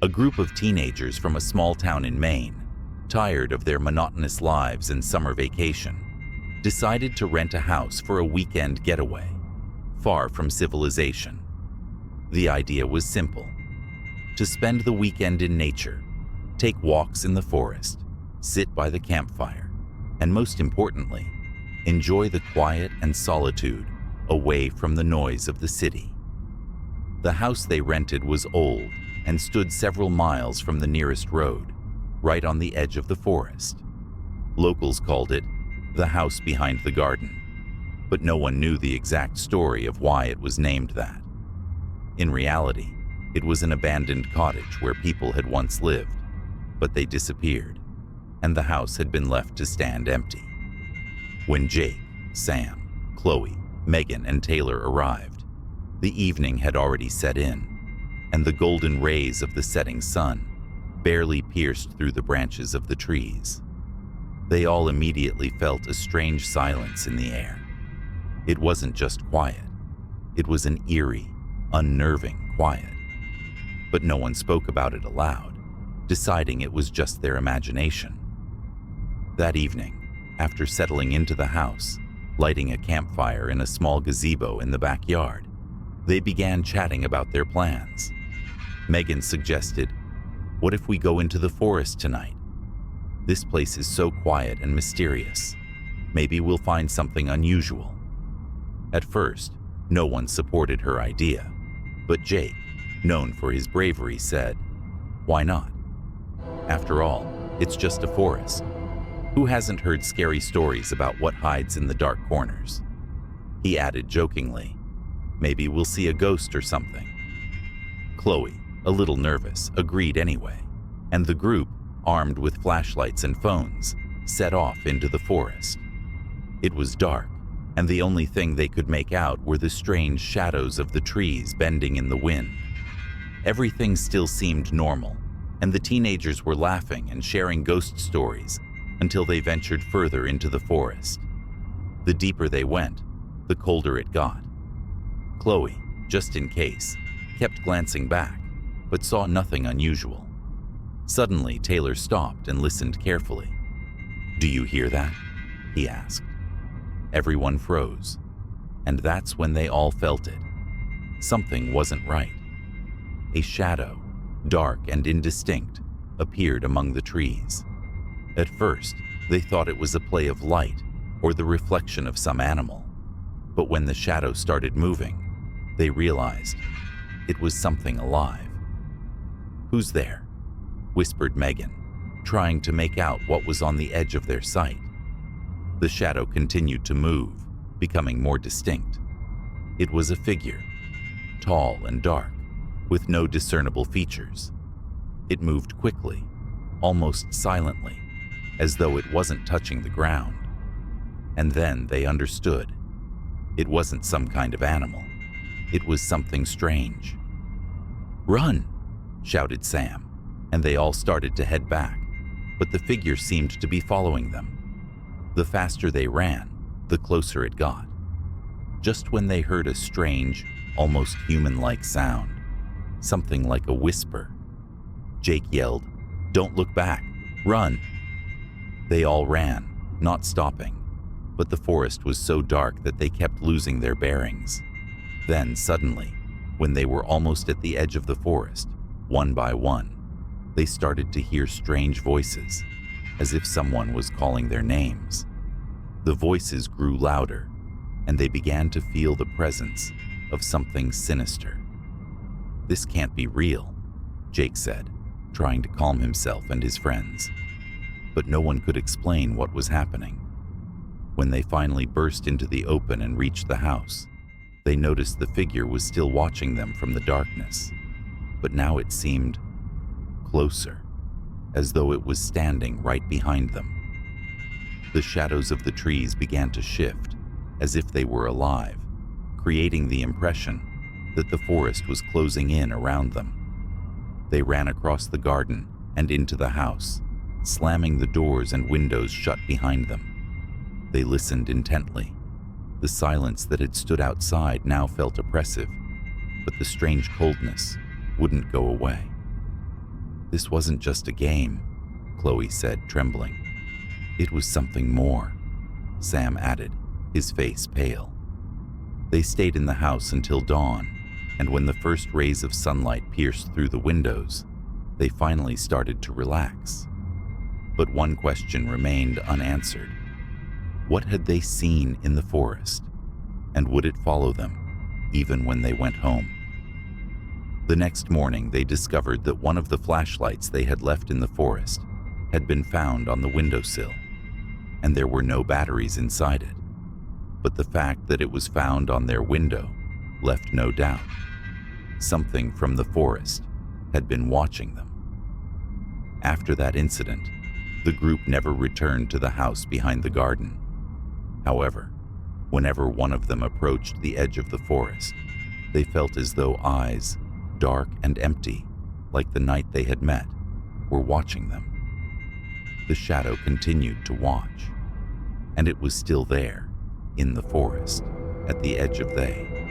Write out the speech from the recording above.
A group of teenagers from a small town in Maine, tired of their monotonous lives and summer vacation, decided to rent a house for a weekend getaway, far from civilization. The idea was simple: to spend the weekend in nature, take walks in the forest, sit by the campfire, and most importantly, enjoy the quiet and solitude away from the noise of the city. The house they rented was old and stood several miles from the nearest road, right on the edge of the forest. Locals called it the house behind the garden, but no one knew the exact story of why it was named that. In reality, it was an abandoned cottage where people had once lived, but they disappeared, and the house had been left to stand empty. When Jake, Sam, Chloe, Megan, and Taylor arrived, the evening had already set in, and the golden rays of the setting sun barely pierced through the branches of the trees. They all immediately felt a strange silence in the air. It wasn't just quiet. It was an eerie, unnerving quiet. But no one spoke about it aloud, deciding it was just their imagination. That evening, after settling into the house, lighting a campfire in a small gazebo in the backyard, they began chatting about their plans. Megan suggested, "What if we go into the forest tonight? This place is so quiet and mysterious. Maybe we'll find something unusual." At first, no one supported her idea, but Jake, known for his bravery, said, "Why not? After all, it's just a forest. Who hasn't heard scary stories about what hides in the dark corners?" He added jokingly, "Maybe we'll see a ghost or something." Chloe, a little nervous, agreed anyway, and the group, armed with flashlights and phones, set off into the forest. It was dark, and the only thing they could make out were the strange shadows of the trees bending in the wind. Everything still seemed normal, and the teenagers were laughing and sharing ghost stories until they ventured further into the forest. The deeper they went, the colder it got. Chloe, just in case, kept glancing back, but saw nothing unusual. Suddenly, Taylor stopped and listened carefully. "Do you hear that?" he asked. Everyone froze, and that's when they all felt it. Something wasn't right. A shadow, dark and indistinct, appeared among the trees. At first, they thought it was a play of light or the reflection of some animal. But when the shadow started moving, they realized it was something alive. "Who's there?" whispered Megan, trying to make out what was on the edge of their sight. The shadow continued to move, becoming more distinct. It was a figure, tall and dark, with no discernible features. It moved quickly, almost silently, as though it wasn't touching the ground. And then they understood. It wasn't some kind of animal. It was something strange. "Run!" shouted Sam, and they all started to head back, but the figure seemed to be following them. The faster they ran, the closer it got. Just when they heard a strange, almost human-like sound, something like a whisper, Jake yelled, "Don't look back! Run!" They all ran, not stopping, but the forest was so dark that they kept losing their bearings. Then suddenly, when they were almost at the edge of the forest, one by one, they started to hear strange voices, as if someone was calling their names. The voices grew louder, and they began to feel the presence of something sinister. "This can't be real," Jake said, trying to calm himself and his friends. But no one could explain what was happening. When they finally burst into the open and reached the house, they noticed the figure was still watching them from the darkness, but now it seemed closer, as though it was standing right behind them. The shadows of the trees began to shift, as if they were alive, creating the impression that the forest was closing in around them. They ran across the garden and into the house, slamming the doors and windows shut behind them. They listened intently. The silence that had stood outside now felt oppressive, but the strange coldness wouldn't go away. "This wasn't just a game," Chloe said, trembling. "It was something more," Sam added, his face pale. They stayed in the house until dawn, and when the first rays of sunlight pierced through the windows, they finally started to relax. But one question remained unanswered. What had they seen in the forest, and would it follow them, even when they went home? The next morning, they discovered that one of the flashlights they had left in the forest had been found on the windowsill, and there were no batteries inside it. But the fact that it was found on their window left no doubt. Something from the forest had been watching them. After that incident, the group never returned to the house behind the garden. However, whenever one of them approached the edge of the forest, they felt as though eyes, dark and empty, like the night they had met, were watching them. The shadow continued to watch, and it was still there, in the forest, at the edge of they.